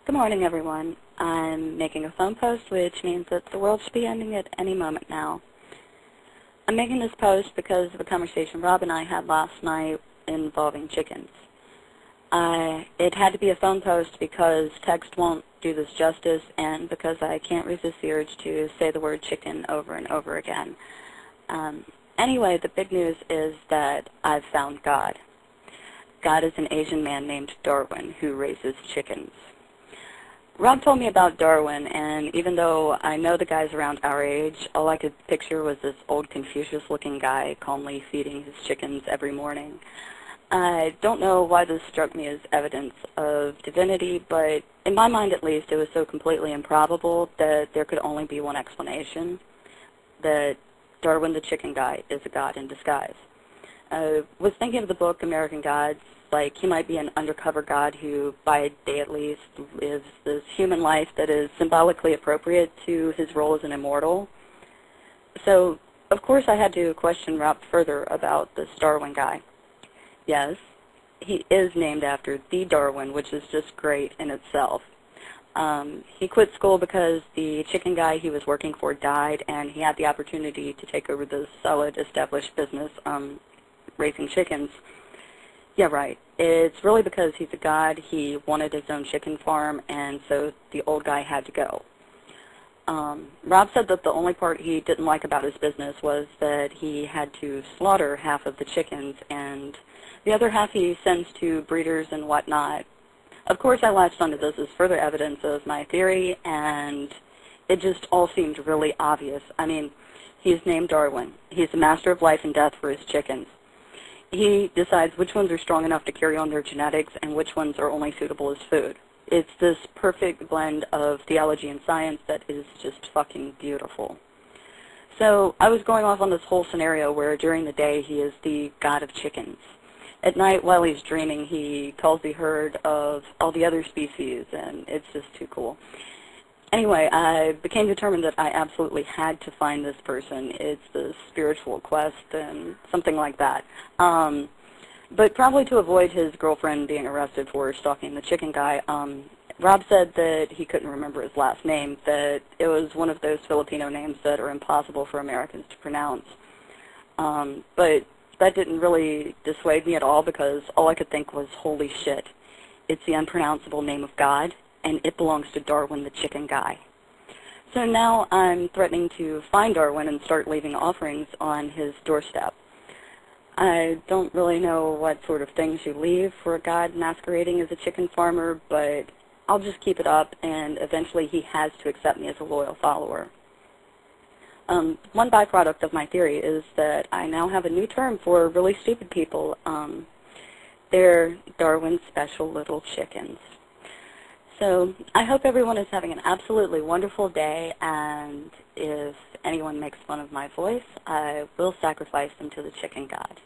Good morning, everyone. I'm making a phone post, which means that the world should be ending at any moment now. I'm making this post because of a conversation Rob and I had last night involving chickens. It had to be a phone post because text won't do this justice, and because I can't resist the urge to say the word chicken over and over again. Anyway, the big news is that I've found God. God is an Asian man named Darwin who raises chickens. Rob told me about Darwin, and even though I know the guy's around our age, all I could picture was this old Confucius-looking guy calmly feeding his chickens every morning. I don't know why this struck me as evidence of divinity, but in my mind at least, it was so completely improbable that there could only be one explanation, that Darwin the Chicken God is a god in disguise. I was thinking of the book American Gods, like he might be an undercover god who, by day at least, lives this human life that is symbolically appropriate to his role as an immortal. So, of course, I had to question Rob further about this Darwin guy. Yes, he is named after the Darwin, which is just great in itself. He quit school because the chicken guy he was working for died, and he had the opportunity to take over this solid, established business, raising chickens. Yeah, right. It's really because he's a god. He wanted his own chicken farm, and so the old guy had to go. Rob said that the only part he didn't like about his business was that he had to slaughter half of the chickens, and the other half he sends to breeders and whatnot. Of course, I latched onto this as further evidence of my theory, and it just all seemed really obvious. I mean, he's named Darwin. He's the master of life and death for his chickens. He decides which ones are strong enough to carry on their genetics and which ones are only suitable as food. It's this perfect blend of theology and science that is just fucking beautiful. So I was going off on this whole scenario where during the day he is the god of chickens. At night, while he's dreaming, he calls the herd of all the other species, and it's just too cool. Anyway, I became determined that I absolutely had to find this person. It's the spiritual quest and something like that. But probably to avoid his girlfriend being arrested for stalking the chicken guy, Rob said that he couldn't remember his last name, that it was one of those Filipino names that are impossible for Americans to pronounce. But that didn't really dissuade me at all, because all I could think was, holy shit, it's the unpronounceable name of God, and it belongs to Darwin the Chicken Guy. So now I'm threatening to find Darwin and start leaving offerings on his doorstep. I don't really know what sort of things you leave for a god masquerading as a chicken farmer, but I'll just keep it up, and eventually he has to accept me as a loyal follower. One byproduct of my theory is that I now have a new term for really stupid people. They're Darwin's special little chickens. So I hope everyone is having an absolutely wonderful day, and if anyone makes fun of my voice, I will sacrifice them to the chicken god.